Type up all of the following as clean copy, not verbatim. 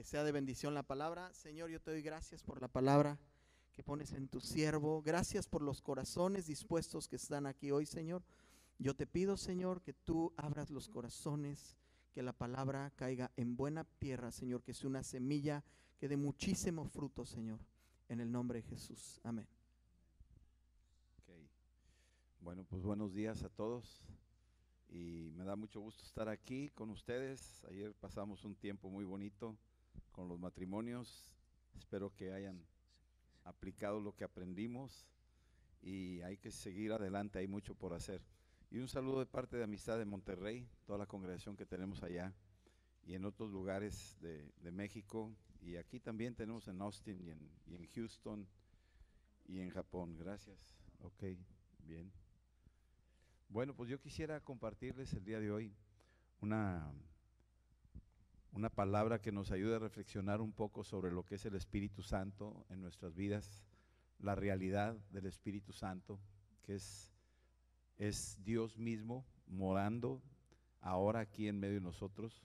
sea de bendición la palabra. Señor, yo te doy gracias por la palabra que pones en tu siervo. Gracias por los corazones dispuestos que están aquí hoy, Señor. Yo te pido, Señor, que tú abras los corazones, que la palabra caiga en buena tierra, Señor, que sea una semilla que dé muchísimo fruto, Señor, en el nombre de Jesús. Amén. Okay. Bueno, pues buenos días a todos y me da mucho gusto estar aquí con ustedes. Ayer pasamos un tiempo muy bonito con los matrimonios. Espero que hayan aplicado lo que aprendimos y hay que seguir adelante, hay mucho por hacer. Y un saludo de parte de Amistad de Monterrey, toda la congregación que tenemos allá y en otros lugares de México, y aquí también tenemos en Austin y en Houston y en Japón. Gracias. Ok, bien. Bueno, pues yo quisiera compartirles el día de hoy una, una palabra que nos ayude a reflexionar un poco sobre lo que es el Espíritu Santo en nuestras vidas, la realidad del Espíritu Santo, que es Dios mismo morando ahora aquí en medio de nosotros,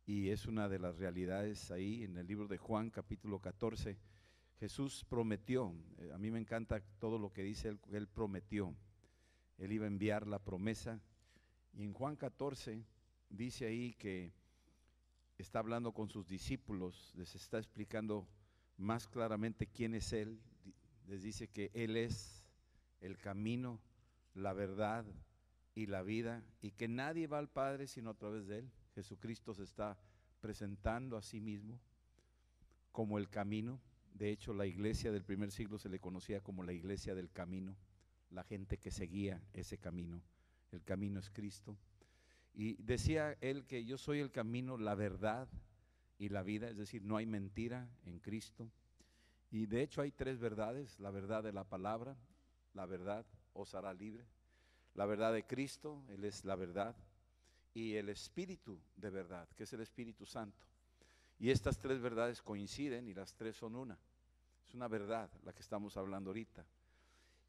y es una de las realidades ahí en el libro de Juan capítulo 14. Jesús prometió, a mí me encanta todo lo que dice él prometió. Él iba a enviar la promesa, y en Juan 14 dice ahí que está hablando con sus discípulos, les está explicando más claramente quién es Él. Les dice que Él es el camino, la verdad y la vida, y que nadie va al Padre sino a través de Él. Jesucristo se está presentando a sí mismo como el camino. De hecho, la iglesia del primer siglo se le conocía como la iglesia del camino, la gente que seguía ese camino. El camino es Cristo. Y decía él que yo soy el camino, la verdad y la vida, es decir, no hay mentira en Cristo. Y de hecho hay tres verdades: la verdad de la palabra, la verdad os hará libre, la verdad de Cristo, Él es la verdad, y el Espíritu de verdad, que es el Espíritu Santo. Y estas tres verdades coinciden y las tres son una. Es una verdad la que estamos hablando ahorita.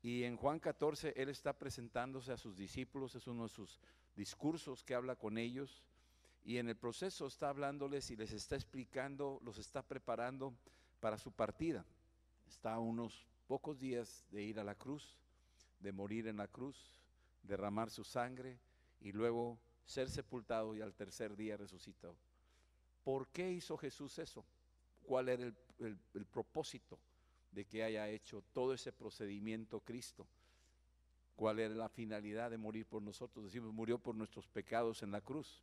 Y en Juan 14 Él está presentándose a sus discípulos, es uno de sus discursos que habla con ellos, y en el proceso está hablándoles y les está explicando, los está preparando para su partida. Está a unos pocos días de ir a la cruz, de morir en la cruz, derramar su sangre y luego ser sepultado y al tercer día resucitado. ¿Por qué hizo Jesús eso? ¿Cuál era el propósito de que haya hecho todo ese procedimiento Cristo? ¿Cuál era la finalidad de morir por nosotros? Decimos, murió por nuestros pecados en la cruz.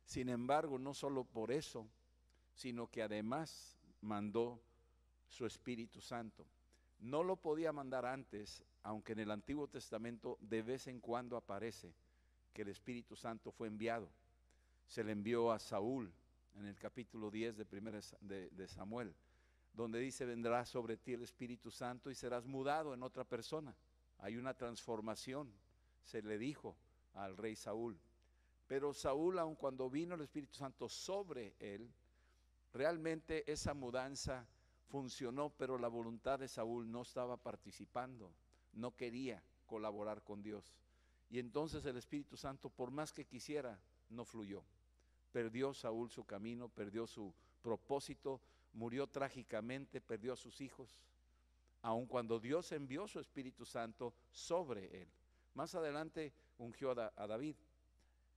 Sin embargo, no solo por eso, sino que además mandó su Espíritu Santo. No lo podía mandar antes, aunque en el Antiguo Testamento de vez en cuando aparece que el Espíritu Santo fue enviado. Se le envió a Saúl en el capítulo 10 de Samuel, donde dice: vendrá sobre ti el Espíritu Santo y serás mudado en otra persona. Hay una transformación, se le dijo al rey Saúl. Pero Saúl, aun cuando vino el Espíritu Santo sobre él, realmente esa mudanza funcionó, pero la voluntad de Saúl no estaba participando, no quería colaborar con Dios. Y entonces el Espíritu Santo, por más que quisiera, no fluyó. Perdió Saúl su camino, perdió su propósito, murió trágicamente, perdió a sus hijos, aun cuando Dios envió su Espíritu Santo sobre él. Más adelante ungió a David,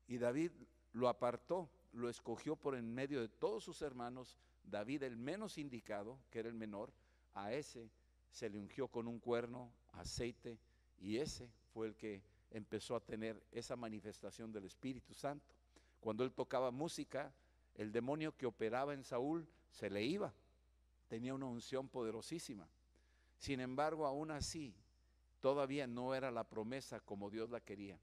y David lo apartó, lo escogió por en medio de todos sus hermanos. David, el menos indicado, que era el menor, a ese se le ungió con un cuerno, aceite, y ese fue el que empezó a tener esa manifestación del Espíritu Santo. Cuando él tocaba música, el demonio que operaba en Saúl se le iba, tenía una unción poderosísima. Sin embargo, aún así, todavía no era la promesa como Dios la quería.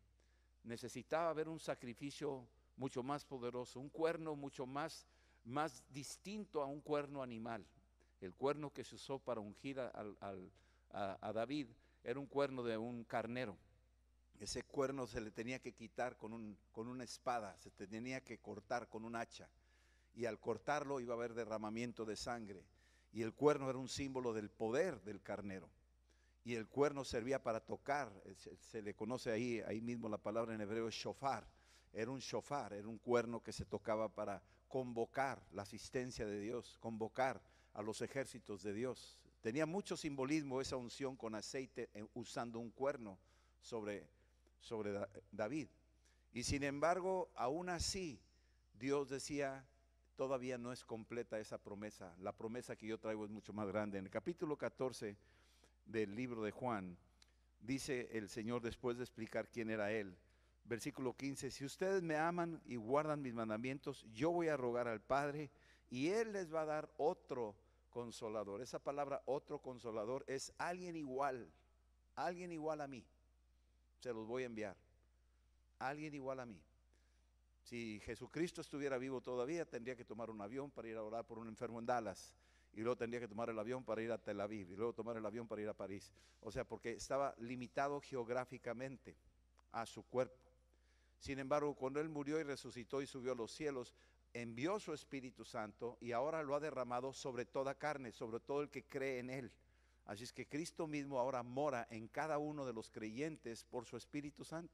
Necesitaba haber un sacrificio mucho más poderoso, un cuerno mucho más distinto a un cuerno animal. El cuerno que se usó para ungir a David era un cuerno de un carnero. Ese cuerno se le tenía que quitar con una espada, se tenía que cortar con un hacha, y al cortarlo iba a haber derramamiento de sangre, y el cuerno era un símbolo del poder del carnero. Y el cuerno servía para tocar, se le conoce ahí mismo la palabra en hebreo es shofar. Era un shofar, era un cuerno que se tocaba para convocar la asistencia de Dios, convocar a los ejércitos de Dios. Tenía mucho simbolismo esa unción con aceite usando un cuerno sobre David. Y sin embargo, aún así, Dios decía, todavía no es completa esa promesa. La promesa que yo traigo es mucho más grande. En el capítulo 14 del libro de Juan, dice el Señor después de explicar quién era Él, versículo 15, si ustedes me aman y guardan mis mandamientos, yo voy a rogar al Padre y Él les va a dar otro consolador. Esa palabra otro consolador es alguien igual a mí. Se los voy a enviar. Alguien igual a mí. Si Jesucristo estuviera vivo todavía, tendría que tomar un avión para ir a orar por un enfermo en Dallas. Y luego tendría que tomar el avión para ir a Tel Aviv. Y luego tomar el avión para ir a París. O sea, porque estaba limitado geográficamente a su cuerpo. Sin embargo, cuando Él murió y resucitó y subió a los cielos, envió su Espíritu Santo y ahora lo ha derramado sobre toda carne, sobre todo el que cree en Él. Así es que Cristo mismo ahora mora en cada uno de los creyentes por su Espíritu Santo.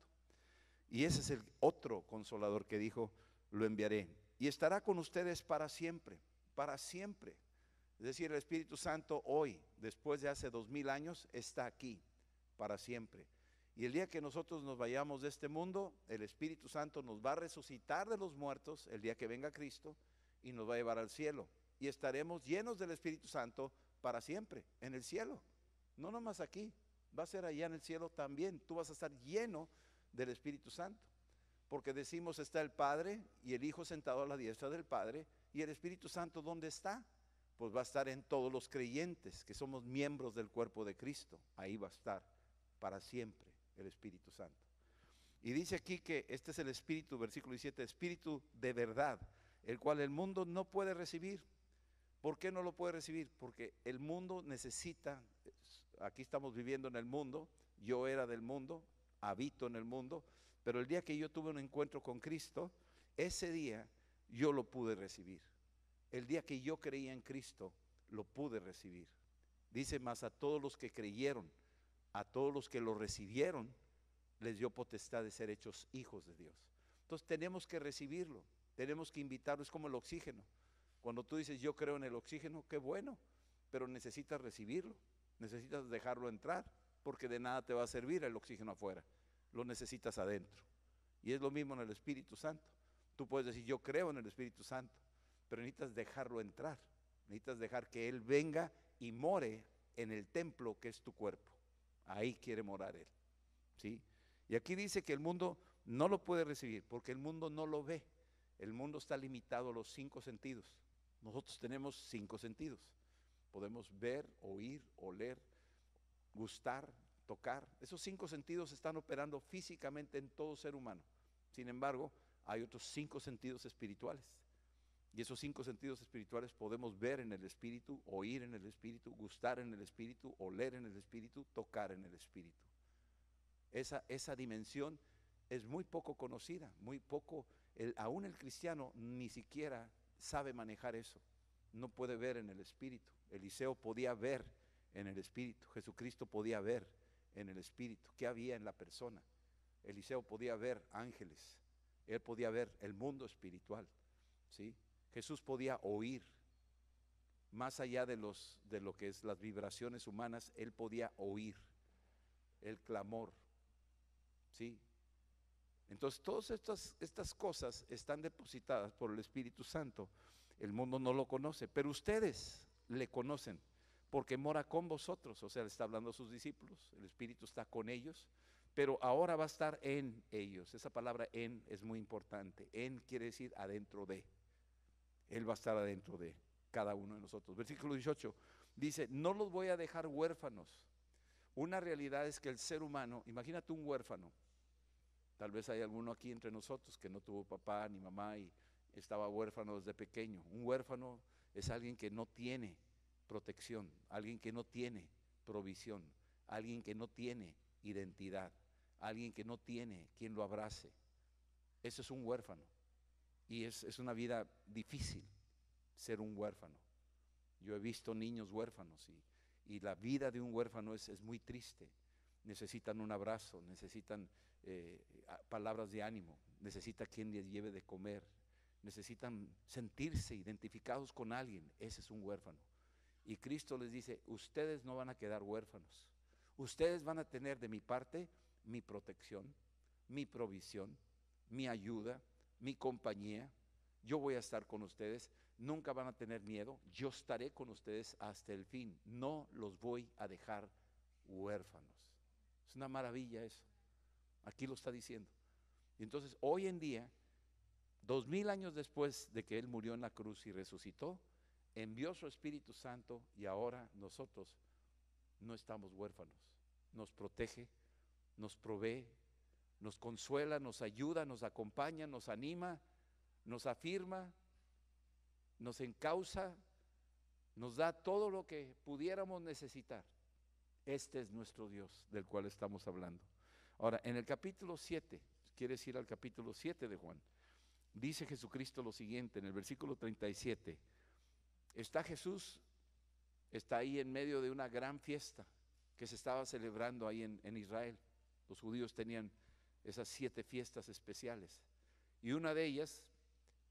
Y ese es el otro consolador que dijo, lo enviaré. Y estará con ustedes para siempre, para siempre. Es decir, el Espíritu Santo hoy, después de hace 2000 años, está aquí para siempre. Y el día que nosotros nos vayamos de este mundo, el Espíritu Santo nos va a resucitar de los muertos, el día que venga Cristo, y nos va a llevar al cielo. Y estaremos llenos del Espíritu Santo para siempre, en el cielo. No nomás aquí, va a ser allá en el cielo también. Tú vas a estar lleno del Espíritu Santo. Porque decimos está el Padre y el Hijo sentado a la diestra del Padre. ¿Y el Espíritu Santo dónde está? Pues va a estar en todos los creyentes, que somos miembros del cuerpo de Cristo. Ahí va a estar para siempre el Espíritu Santo. Y dice aquí que este es el Espíritu, versículo 17, Espíritu de verdad, el cual el mundo no puede recibir. ¿Por qué no lo puede recibir? Porque el mundo necesita, aquí estamos viviendo en el mundo, yo era del mundo, habito en el mundo, pero el día que yo tuve un encuentro con Cristo, ese día yo lo pude recibir. El día que yo creía en Cristo, lo pude recibir. Dice, más a todos los que creyeron, a todos los que lo recibieron, les dio potestad de ser hechos hijos de Dios. Entonces tenemos que recibirlo, tenemos que invitarlo, es como el oxígeno. Cuando tú dices yo creo en el oxígeno, qué bueno, pero necesitas recibirlo, necesitas dejarlo entrar, porque de nada te va a servir el oxígeno afuera, lo necesitas adentro. Y es lo mismo en el Espíritu Santo. Tú puedes decir yo creo en el Espíritu Santo, pero necesitas dejarlo entrar, necesitas dejar que Él venga y more en el templo que es tu cuerpo. Ahí quiere morar Él, ¿sí? Y aquí dice que el mundo no lo puede recibir porque el mundo no lo ve. El mundo está limitado a los 5 sentidos. Nosotros tenemos 5 sentidos. Podemos ver, oír, oler, gustar, tocar. Esos 5 sentidos están operando físicamente en todo ser humano. Sin embargo, hay otros 5 sentidos espirituales. Y esos 5 sentidos espirituales podemos ver en el Espíritu, oír en el Espíritu, gustar en el Espíritu, oler en el Espíritu, tocar en el Espíritu. Esa dimensión es muy poco conocida, muy poco, aún el cristiano ni siquiera sabe manejar eso. No puede ver en el Espíritu. Eliseo podía ver en el Espíritu, Jesucristo podía ver en el Espíritu. ¿Qué había en la persona? Eliseo podía ver ángeles, él podía ver el mundo espiritual, ¿sí? Jesús podía oír, más allá de lo que es las vibraciones humanas, él podía oír el clamor, ¿sí? Entonces todas estas cosas están depositadas por el Espíritu Santo. El mundo no lo conoce, pero ustedes le conocen porque mora con vosotros. O sea, le está hablando a sus discípulos, el Espíritu está con ellos, pero ahora va a estar en ellos. Esa palabra en es muy importante. En quiere decir adentro de. Él va a estar adentro de cada uno de nosotros. Versículo 18 dice, no los voy a dejar huérfanos. Una realidad es que el ser humano, imagínate un huérfano. Tal vez hay alguno aquí entre nosotros que no tuvo papá ni mamá y estaba huérfano desde pequeño. Un huérfano es alguien que no tiene protección, alguien que no tiene provisión, alguien que no tiene identidad, alguien que no tiene quien lo abrace. Eso es un huérfano. Y es una vida difícil ser un huérfano. Yo he visto niños huérfanos y la vida de un huérfano es muy triste. Necesitan un abrazo, necesitan palabras de ánimo, necesita quien les lleve de comer, necesitan sentirse identificados con alguien. Ese es un huérfano. Y Cristo les dice, ustedes no van a quedar huérfanos. Ustedes van a tener de mi parte mi protección, mi provisión, mi ayuda, mi compañía. Yo voy a estar con ustedes, nunca van a tener miedo. Yo estaré con ustedes hasta el fin. No los voy a dejar huérfanos. Es una maravilla eso. Aquí lo está diciendo. Y entonces hoy en día, 2000 años después de que Él murió en la cruz y resucitó, envió su Espíritu Santo y ahora nosotros no estamos huérfanos. Nos protege, nos provee, nos consuela, nos ayuda, nos acompaña, nos anima, nos afirma, nos encausa, nos da todo lo que pudiéramos necesitar. Este es nuestro Dios del cual estamos hablando. Ahora, en el capítulo 7, ¿quieres ir al capítulo 7 de Juan? Dice Jesucristo lo siguiente, en el versículo 37. Está Jesús, está ahí en medio de una gran fiesta que se estaba celebrando ahí en Israel. Los judíos tenían esas 7 fiestas especiales. Y una de ellas,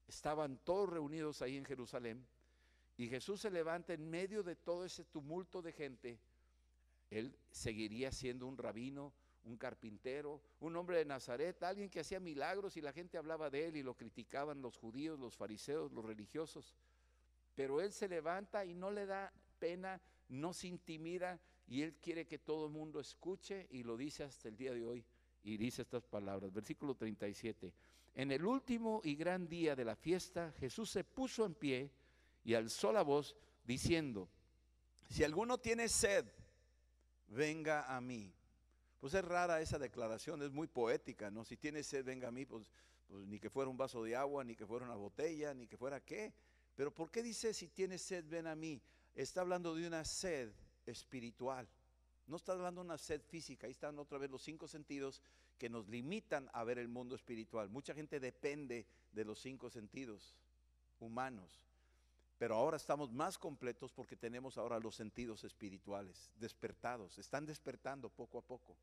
estaban todos reunidos ahí en Jerusalén. Y Jesús se levanta en medio de todo ese tumulto de gente. Él seguiría siendo un rabino, un carpintero, un hombre de Nazaret, alguien que hacía milagros y la gente hablaba de él y lo criticaban los judíos, los fariseos, los religiosos. Pero él se levanta y no le da pena, no se intimida y él quiere que todo el mundo escuche y lo dice hasta el día de hoy y dice estas palabras, versículo 37. En el último y gran día de la fiesta, Jesús se puso en pie y alzó la voz diciendo, Si alguno tiene sed, venga a mí. Pues es rara esa declaración, es muy poética, ¿no? Si tiene sed, venga a mí, pues ni que fuera un vaso de agua, ni que fuera una botella, ni que fuera qué. Pero ¿por qué dice si tiene sed, ven a mí? Está hablando de una sed espiritual. No está hablando de una sed física. Ahí están otra vez los 5 sentidos que nos limitan a ver el mundo espiritual. Mucha gente depende de los 5 sentidos humanos. Pero ahora estamos más completos porque tenemos ahora los sentidos espirituales despertados. Están despertando poco a poco.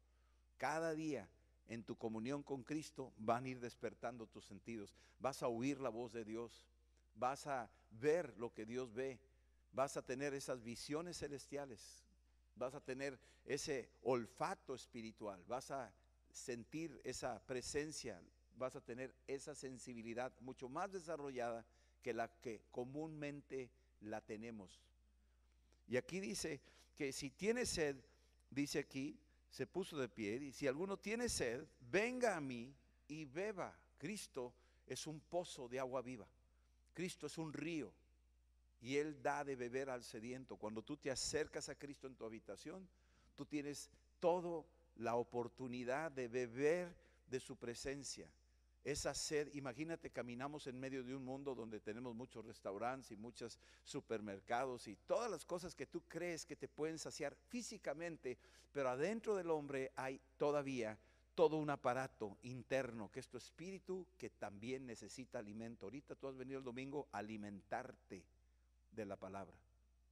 Cada día en tu comunión con Cristo van a ir despertando tus sentidos. Vas a oír la voz de Dios. Vas a ver lo que Dios ve. Vas a tener esas visiones celestiales. Vas a tener ese olfato espiritual. Vas a sentir esa presencia. Vas a tener esa sensibilidad mucho más desarrollada que la que comúnmente la tenemos. Y aquí dice que si tiene sed, dice aquí, se puso de pie, y si alguno tiene sed, venga a mí y beba. Cristo es un pozo de agua viva. Cristo es un río y Él da de beber al sediento. Cuando tú te acercas a Cristo en tu habitación, tú tienes toda la oportunidad de beber de su presencia. Esa sed, imagínate, caminamos en medio de un mundo donde tenemos muchos restaurantes y muchos supermercados y todas las cosas que tú crees que te pueden saciar físicamente, pero adentro del hombre hay todavía todo un aparato interno, que es tu espíritu, que también necesita alimento. Ahorita tú has venido el domingo a alimentarte de la palabra,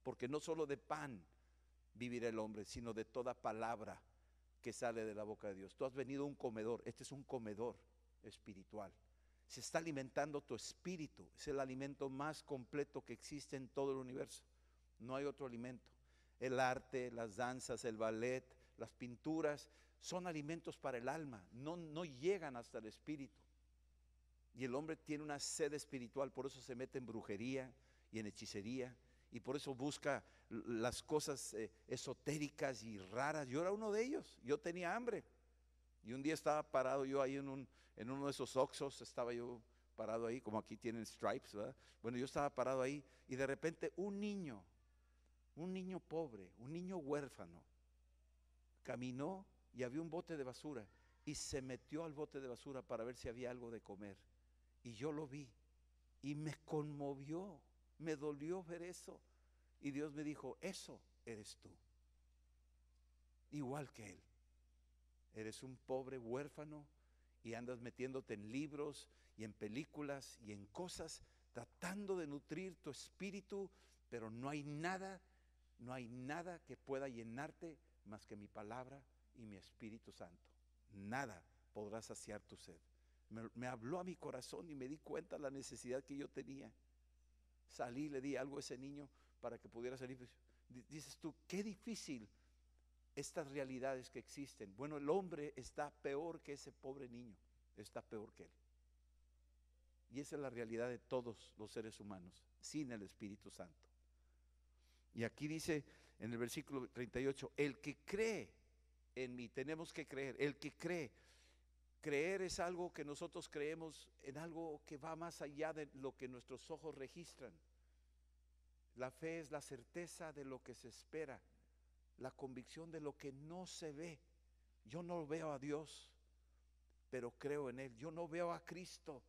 porque no solo de pan vivirá el hombre, sino de toda palabra que sale de la boca de Dios. Tú has venido a un comedor, este es un comedor espiritual. Se está alimentando tu espíritu. Es el alimento más completo que existe en todo el universo. No hay otro alimento. El arte, las danzas, el ballet, las pinturas son alimentos para el alma. No llegan hasta el espíritu. Y el hombre tiene una sed espiritual, por eso se mete en brujería y en hechicería, y por eso busca las cosas esotéricas y raras. Yo era uno de ellos. Yo tenía hambre. Y un día estaba parado yo ahí en uno de esos Oxxos, estaba yo parado ahí, como aquí tienen Stripes, ¿verdad? Bueno, yo estaba parado ahí y de repente un niño pobre, un niño huérfano, caminó y había un bote de basura y se metió al bote de basura para ver si había algo de comer. Y yo lo vi y me conmovió, me dolió ver eso. Y Dios me dijo, eso eres tú, igual que él. Eres un pobre huérfano y andas metiéndote en libros y en películas y en cosas, tratando de nutrir tu espíritu, pero no hay nada que pueda llenarte más que mi palabra y mi Espíritu Santo. Nada podrá saciar tu sed. me habló a mi corazón y me di cuenta de la necesidad que yo tenía. Salí, le di algo a ese niño para que pudiera salir. Dices tú, qué difícil estas realidades que existen. Bueno, el hombre está peor que ese pobre niño, está peor que él. Y esa es la realidad de todos los seres humanos, sin el Espíritu Santo. Y aquí dice en el versículo 38, el que cree en mí, tenemos que creer, el que cree. Creer es algo que nosotros creemos en algo que va más allá de lo que nuestros ojos registran. La fe es la certeza de lo que se espera, la convicción de lo que no se ve. Yo no veo a Dios, pero creo en Él. Yo no veo a Cristo,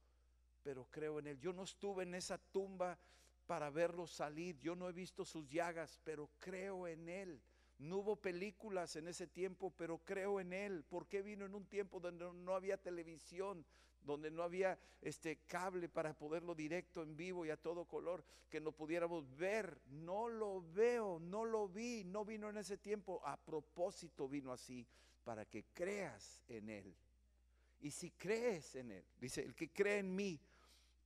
pero creo en Él. Yo no estuve en esa tumba para verlo salir. Yo no he visto sus llagas, pero creo en Él. No hubo películas en ese tiempo, pero creo en Él. ¿Por qué vino en un tiempo donde no había televisión, donde no había cable para poderlo directo, en vivo y a todo color, que no pudiéramos ver? No lo veo, no lo vi, no vino en ese tiempo. A propósito vino así, para que creas en Él. Y si crees en Él, dice, el que cree en mí,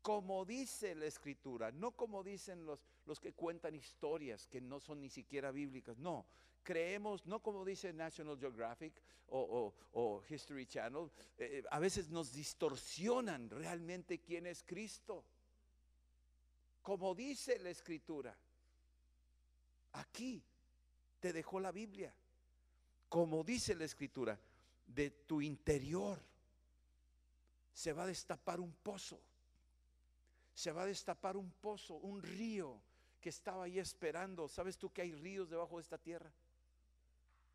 como dice la Escritura, no como dicen los que cuentan historias que no son ni siquiera bíblicas. No, creemos, no como dice National Geographic o History Channel. A veces nos distorsionan realmente quién es Cristo. Como dice la Escritura, aquí te dejó la Biblia. Como dice la Escritura, de tu interior se va a destapar un pozo. Se va a destapar un pozo, un río que estaba ahí esperando. ¿Sabes tú que hay ríos debajo de esta tierra?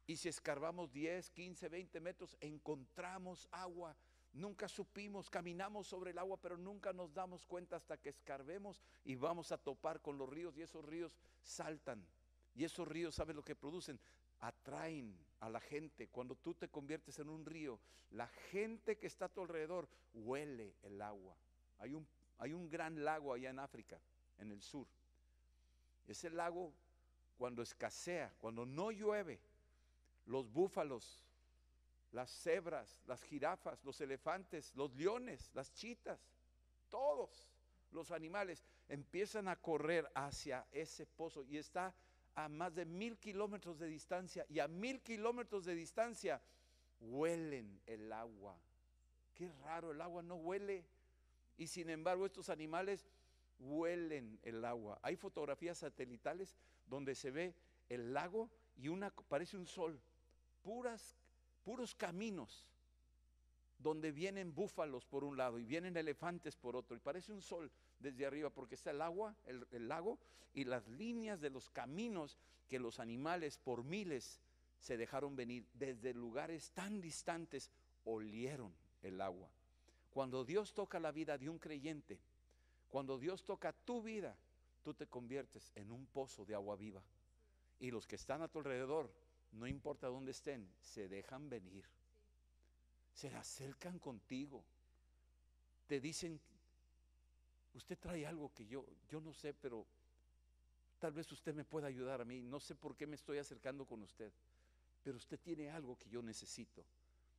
Y si escarbamos 10, 15, 20 metros, encontramos agua. Nunca supimos, caminamos sobre el agua, pero nunca nos damos cuenta hasta que escarbemos y vamos a topar con los ríos, y esos ríos saltan. Y esos ríos, ¿sabes lo que producen? Atraen a la gente. Cuando tú te conviertes en un río, la gente que está a tu alrededor huele el agua. Hay un gran lago allá en África, en el sur. Ese lago, cuando escasea, cuando no llueve, los búfalos, las cebras, las jirafas, los elefantes, los leones, las chitas, todos los animales empiezan a correr hacia ese pozo, y está a más de 1000 kilómetros de distancia, y a 1000 kilómetros de distancia huelen el agua. Qué raro, el agua no huele. Y sin embargo estos animales huelen el agua. Hay fotografías satelitales donde se ve el lago y parece un sol, puros caminos donde vienen búfalos por un lado y vienen elefantes por otro, y parece un sol desde arriba, porque está el agua, el lago, y las líneas de los caminos que los animales por miles se dejaron venir desde lugares tan distantes, olieron el agua. Cuando Dios toca la vida de un creyente, cuando Dios toca tu vida, tú te conviertes en un pozo de agua viva. Y los que están a tu alrededor, no importa dónde estén, se dejan venir. Se acercan contigo. Te dicen, usted trae algo que yo no sé, pero tal vez usted me pueda ayudar a mí. No sé por qué me estoy acercando con usted, pero usted tiene algo que yo necesito.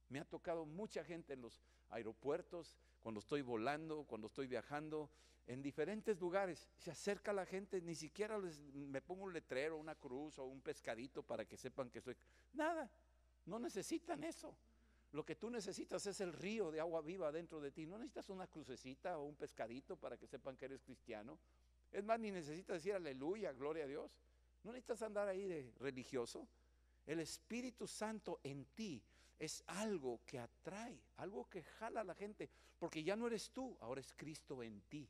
Me ha tocado mucha gente en los aeropuertos, cuando estoy volando, cuando estoy viajando, en diferentes lugares. Se acerca la gente, ni siquiera me pongo un letrero, una cruz o un pescadito para que sepan que soy. Nada, no necesitan eso. Lo que tú necesitas es el río de agua viva dentro de ti. No necesitas una crucecita o un pescadito para que sepan que eres cristiano. Es más, ni necesitas decir aleluya, gloria a Dios. No necesitas andar ahí de religioso. El Espíritu Santo en ti es algo que atrae, algo que jala a la gente, porque ya no eres tú, ahora es Cristo en ti.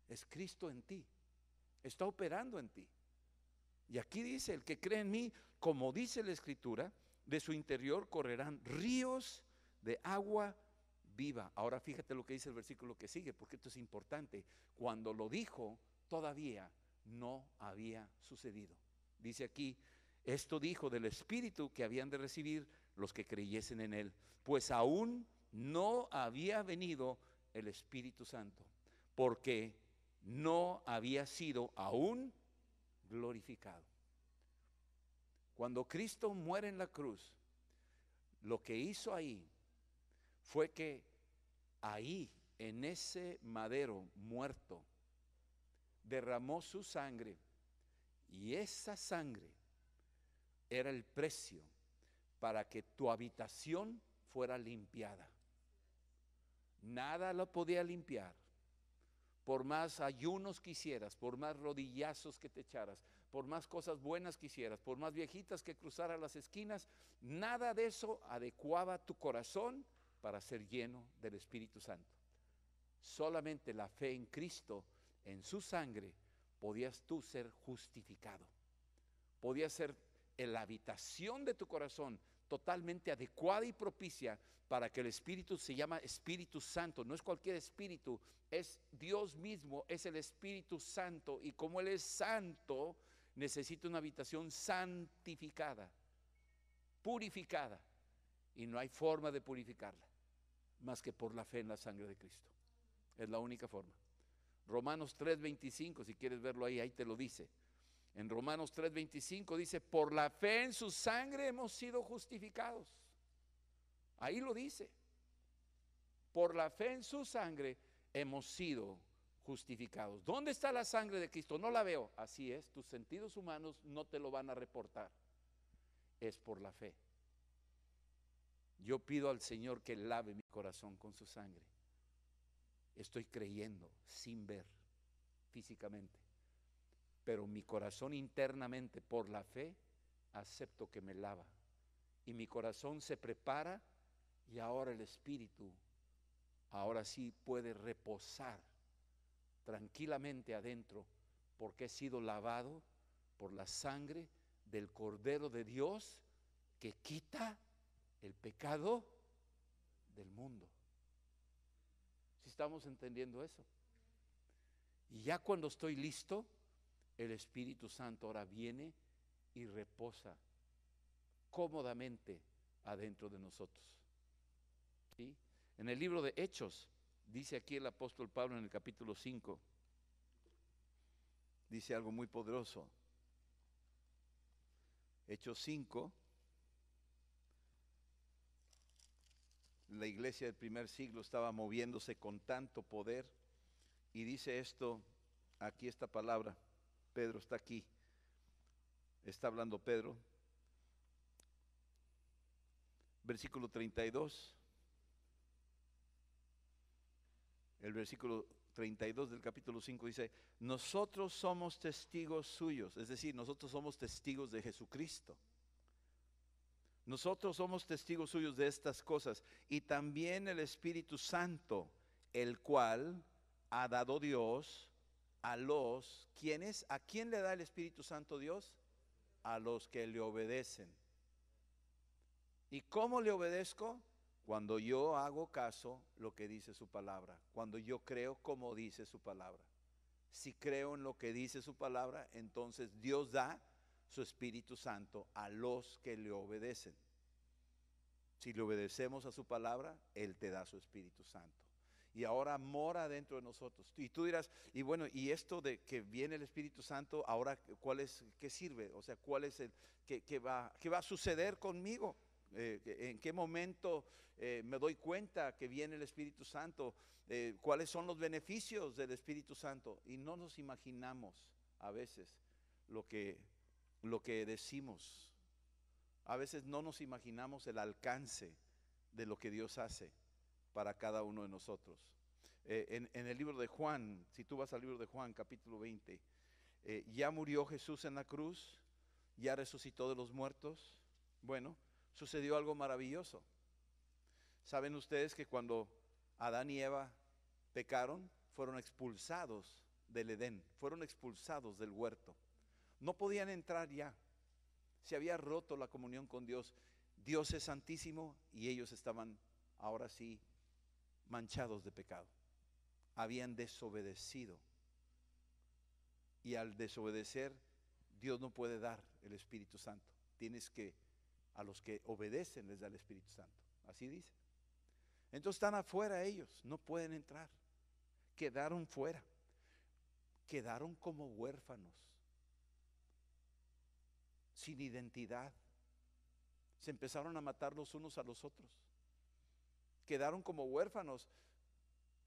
Es Cristo en ti, está operando en ti. Y aquí dice, el que cree en mí, como dice la Escritura, de su interior correrán ríos de agua viva. Ahora fíjate lo que dice el versículo que sigue, porque esto es importante. Cuando lo dijo, todavía no había sucedido. Dice aquí, esto dijo del Espíritu que habían de recibir los que creyesen en Él, pues aún no había venido el Espíritu Santo, porque no había sido aún glorificado. Cuando Cristo muere en la cruz, lo que hizo ahí fue que ahí, en ese madero muerto, derramó su sangre, y esa sangre era el precio para que tu habitación fuera limpiada. Nada lo podía limpiar. Por más ayunos que hicieras, por más rodillazos que te echaras, por más cosas buenas que hicieras, por más viejitas que cruzaras las esquinas, nada de eso adecuaba tu corazón para ser lleno del Espíritu Santo. Solamente la fe en Cristo, en su sangre, podías tú ser justificado. Podías ser en la habitación de tu corazón totalmente adecuada y propicia para que el Espíritu, se llama Espíritu Santo, no es cualquier espíritu, es Dios mismo, es el Espíritu Santo, y como Él es santo, necesita una habitación santificada, purificada, y no hay forma de purificarla más que por la fe en la sangre de Cristo. Es la única forma. Romanos 3:25, si quieres verlo ahí te lo dice. En Romanos 3:25 dice, por la fe en su sangre hemos sido justificados. Ahí lo dice. Por la fe en su sangre hemos sido justificados. ¿Dónde está la sangre de Cristo? No la veo. Así es, tus sentidos humanos no te lo van a reportar. Es por la fe. Yo pido al Señor que lave mi corazón con su sangre. Estoy creyendo sin ver físicamente, pero mi corazón internamente, por la fe, acepto que me lava, y mi corazón se prepara, y ahora el Espíritu, ahora sí puede reposar tranquilamente adentro, porque he sido lavado por la sangre del Cordero de Dios, que quita el pecado del mundo. ¿Sí estamos entendiendo eso? Y ya cuando estoy listo, el Espíritu Santo ahora viene y reposa cómodamente adentro de nosotros. ¿Sí? En el libro de Hechos, dice aquí el apóstol Pablo en el capítulo 5, dice algo muy poderoso. Hechos 5, la iglesia del primer siglo estaba moviéndose con tanto poder, y dice esto, aquí esta palabra, Pedro está aquí, está hablando Pedro, versículo 32, el versículo 32 del capítulo 5 dice, nosotros somos testigos suyos, es decir, nosotros somos testigos de Jesucristo. Nosotros somos testigos suyos de estas cosas, y también el Espíritu Santo, el cual ha dado Dios a los, ¿quiénes? ¿A quién le da el Espíritu Santo Dios? A los que le obedecen. ¿Y cómo le obedezco? Cuando yo hago caso lo que dice su palabra, cuando yo creo como dice su palabra. Si creo en lo que dice su palabra, entonces Dios da su Espíritu Santo a los que le obedecen. Si le obedecemos a su palabra, Él te da su Espíritu Santo. Y ahora mora dentro de nosotros. Y tú dirás, y bueno, y esto de que viene el Espíritu Santo, ahora, ¿qué sirve? O sea, ¿cuál es qué va a suceder conmigo? ¿En qué momento me doy cuenta que viene el Espíritu Santo? ¿Cuáles son los beneficios del Espíritu Santo? Y no nos imaginamos a veces lo que decimos. A veces no nos imaginamos el alcance de lo que Dios hace para cada uno de nosotros. En el libro de Juan, si tú vas al libro de Juan, capítulo 20, ya murió Jesús en la cruz, ya resucitó de los muertos. Bueno, sucedió algo maravilloso. ¿Saben ustedes que cuando Adán y Eva pecaron, fueron expulsados del Edén, fueron expulsados del huerto? No podían entrar ya. Se había roto la comunión con Dios. Dios es santísimo y ellos estaban ahora sí manchados de pecado. Habían desobedecido. Y al desobedecer, Dios no puede dar el Espíritu Santo. A los que obedecen les da el Espíritu Santo. Así dice. Entonces están afuera ellos, no pueden entrar. Quedaron fuera. Quedaron como huérfanos, sin identidad. Se empezaron a matar los unos a los otros. Quedaron como huérfanos,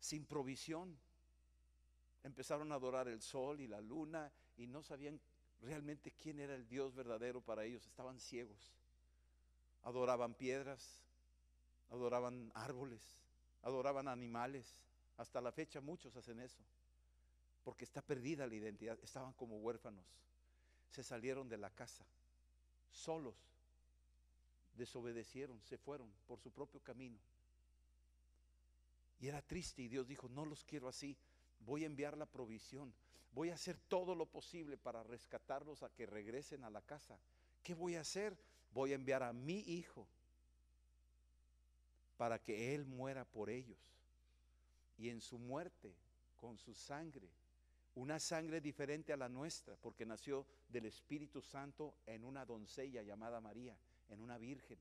sin provisión. Empezaron a adorar el sol y la luna y no sabían realmente quién era el Dios verdadero para ellos. Estaban ciegos. Adoraban piedras, adoraban árboles, adoraban animales. Hasta la fecha muchos hacen eso, porque está perdida la identidad. Estaban como huérfanos. Se salieron de la casa, solos, desobedecieron, se fueron por su propio camino. Y era triste, y Dios dijo: no los quiero así. Voy a enviar la provisión. Voy a hacer todo lo posible para rescatarlos, a que regresen a la casa. ¿Qué voy a hacer? Voy a enviar a mi hijo para que él muera por ellos. Y en su muerte, con su sangre, una sangre diferente a la nuestra, porque nació del Espíritu Santo en una doncella llamada María, en una virgen.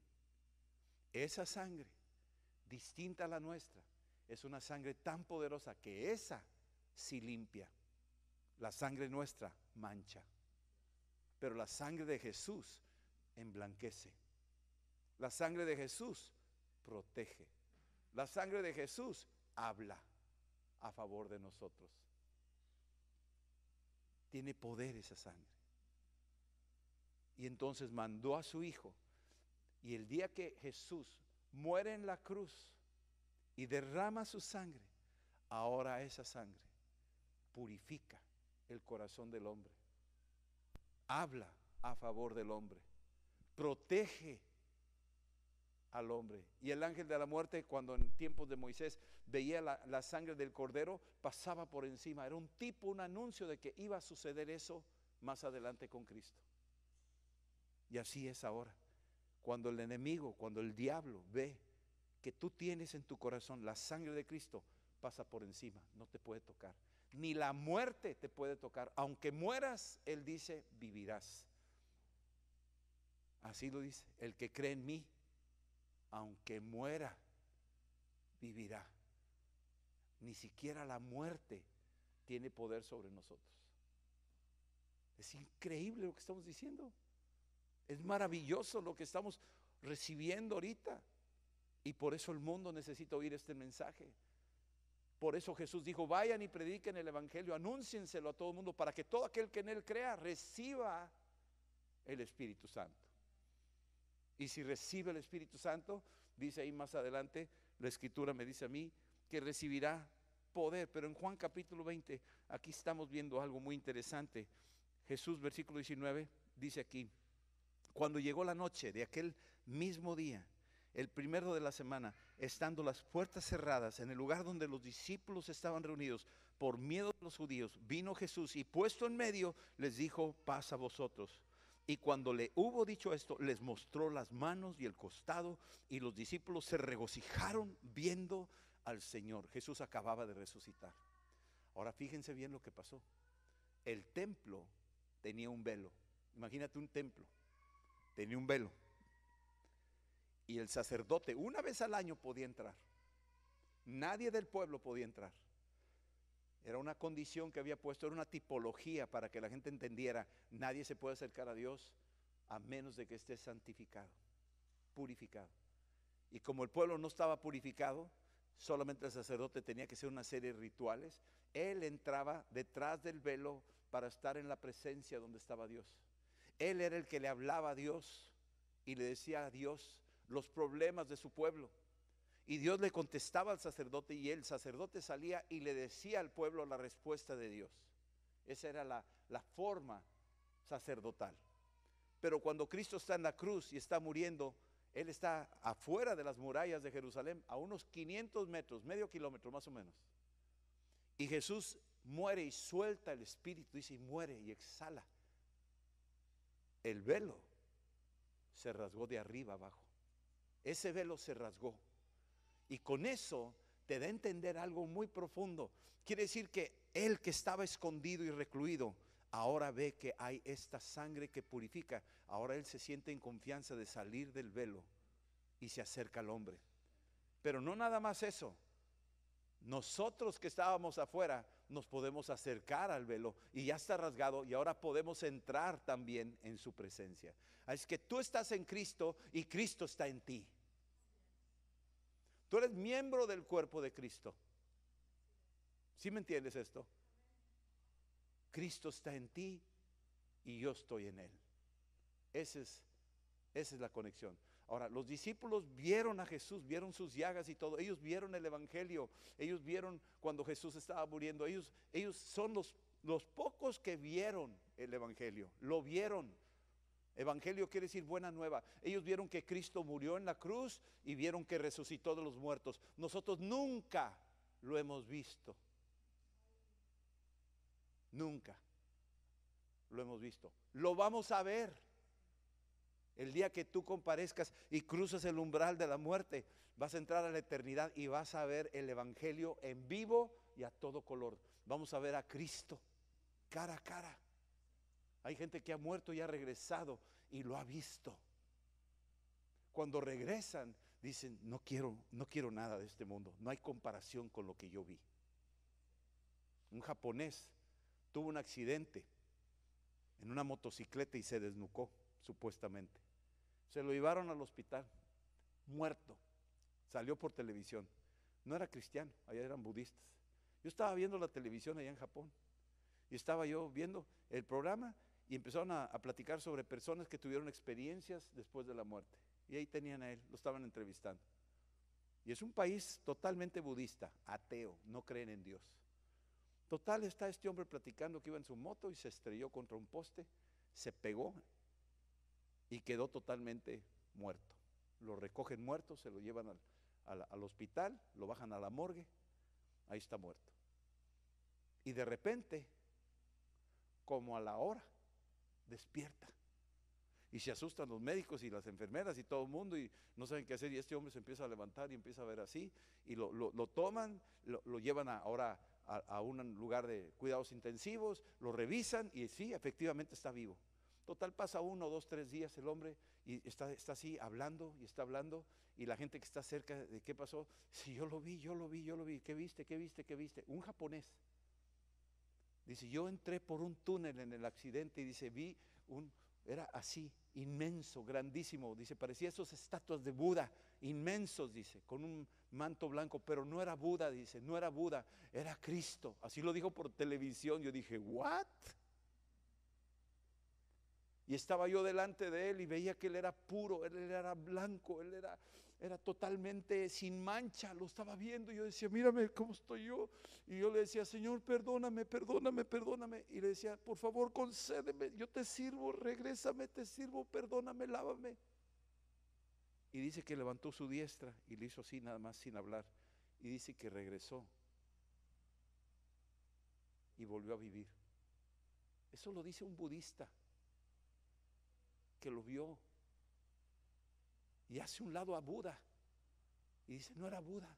Esa sangre, distinta a la nuestra, es una sangre tan poderosa que esa sí limpia. La sangre nuestra mancha, pero la sangre de Jesús emblanquece. La sangre de Jesús protege. La sangre de Jesús habla a favor de nosotros. Tiene poder esa sangre. Y entonces mandó a su hijo. Y el día que Jesús muere en la cruz y derrama su sangre, ahora esa sangre purifica el corazón del hombre, habla a favor del hombre, protege al hombre. Y el ángel de la muerte, cuando en tiempos de Moisés veía la sangre del cordero, pasaba por encima. Era un tipo, un anuncio de que iba a suceder eso más adelante con Cristo. Y así es ahora. Cuando el enemigo, cuando el diablo ve que tú tienes en tu corazón la sangre de Cristo, pasa por encima, no te puede tocar. Ni la muerte te puede tocar. Aunque mueras, Él dice, vivirás. Así lo dice: el que cree en mí, aunque muera, vivirá. Ni siquiera la muerte tiene poder sobre nosotros. Es increíble lo que estamos diciendo. Es maravilloso lo que estamos recibiendo ahorita. Y por eso el mundo necesita oír este mensaje. Por eso Jesús dijo: vayan y prediquen el evangelio, anúncienselo a todo el mundo, para que todo aquel que en él crea reciba el Espíritu Santo. Y si recibe el Espíritu Santo, dice ahí más adelante, la escritura me dice a mí que recibirá poder. Pero en Juan capítulo 20, aquí estamos viendo algo muy interesante. Jesús, versículo 19, dice aquí: cuando llegó la noche de aquel mismo día, el primero de la semana, estando las puertas cerradas en el lugar donde los discípulos estaban reunidos, por miedo de los judíos, vino Jesús y puesto en medio les dijo: paz a vosotros. Y cuando le hubo dicho esto, les mostró las manos y el costado, y los discípulos se regocijaron viendo al Señor. Jesús acababa de resucitar. Ahora fíjense bien lo que pasó. El templo tenía un velo. Imagínate un templo, tenía un velo. Y el sacerdote una vez al año podía entrar. Nadie del pueblo podía entrar. Era una condición que había puesto, era una tipología para que la gente entendiera: nadie se puede acercar a Dios a menos de que esté santificado, purificado. Y como el pueblo no estaba purificado, solamente el sacerdote tenía que hacer una serie de rituales. Él entraba detrás del velo para estar en la presencia donde estaba Dios. Él era el que le hablaba a Dios y le decía a Dios los problemas de su pueblo. Y Dios le contestaba al sacerdote, y el sacerdote salía y le decía al pueblo la respuesta de Dios. Esa era la forma sacerdotal. Pero cuando Cristo está en la cruz y está muriendo, Él está afuera de las murallas de Jerusalén, a unos 500 metros, medio kilómetro más o menos. Y Jesús muere y suelta el espíritu, dice, y muere y exhala. El velo se rasgó de arriba abajo. Ese velo se rasgó. Y con eso te da a entender algo muy profundo. Quiere decir que él, que estaba escondido y recluido, ahora ve que hay esta sangre que purifica. Ahora él se siente en confianza de salir del velo y se acerca al hombre. Pero no nada más eso. Nosotros que estábamos afuera nos podemos acercar al velo y ya está rasgado, y ahora podemos entrar también en su presencia. Es que tú estás en Cristo y Cristo está en ti. Tú eres miembro del cuerpo de Cristo. ¿Sí me entiendes esto? Cristo está en ti y yo estoy en Él. Esa es la conexión. Ahora, los discípulos vieron a Jesús, vieron sus llagas y todo. Ellos vieron el evangelio. Ellos vieron cuando Jesús estaba muriendo. Ellos son los pocos que vieron el evangelio. Lo vieron. Evangelio quiere decir buena nueva. Ellos vieron que Cristo murió en la cruz y vieron que resucitó de los muertos. Nosotros nunca lo hemos visto. Nunca lo hemos visto. Lo vamos a ver el día que tú comparezcas y cruces el umbral de la muerte. Vas a entrar a la eternidad y vas a ver el evangelio en vivo y a todo color. Vamos a ver a Cristo cara a cara. Hay gente que ha muerto y ha regresado y lo ha visto. Cuando regresan dicen, no quiero nada de este mundo. No hay comparación con lo que yo vi. Un japonés tuvo un accidente en una motocicleta y se desnucó, supuestamente. Se lo llevaron al hospital, muerto. Salió por televisión. No era cristiano, allá eran budistas. Yo estaba viendo la televisión allá en Japón y estaba yo viendo el programa y empezaron a platicar sobre personas que tuvieron experiencias después de la muerte. Y ahí tenían a él, lo estaban entrevistando. Y es un país totalmente budista, ateo, no creen en Dios. Total, está este hombre platicando que iba en su moto y se estrelló contra un poste, se pegó y quedó totalmente muerto. Lo recogen muerto, se lo llevan al hospital, lo bajan a la morgue, ahí está muerto. Y de repente, como a la hora, despierta. Y se asustan los médicos y las enfermeras y todo el mundo y no saben qué hacer. Y este hombre se empieza a levantar y empieza a ver así. Y lo toman, lo llevan ahora a un lugar de cuidados intensivos, lo revisan y sí, efectivamente está vivo. Total, pasa 1, 2, 3 días el hombre y está así hablando y está hablando. Y la gente que está cerca de qué pasó, sí, yo lo vi. ¿Qué viste? Un japonés. Dice, yo entré por un túnel en el accidente y dice, era así, inmenso, grandísimo. Dice, parecía esos estatuas de Buda, inmensos, dice, con un manto blanco, pero no era Buda, dice, no era Buda, era Cristo. Así lo dijo por televisión. Yo dije, ¿what? Y estaba yo delante de él y veía que él era puro, él era blanco, él era totalmente sin mancha. Lo estaba viendo y yo decía, mírame cómo estoy yo. Y yo le decía, Señor, perdóname. Y le decía, por favor, concédeme, yo te sirvo, regrésame, te sirvo, perdóname, lávame. Y dice que levantó su diestra y le hizo así nada más sin hablar. Y dice que regresó y volvió a vivir. Eso lo dice un budista que lo vio y hace un lado a Buda y dice, no era Buda,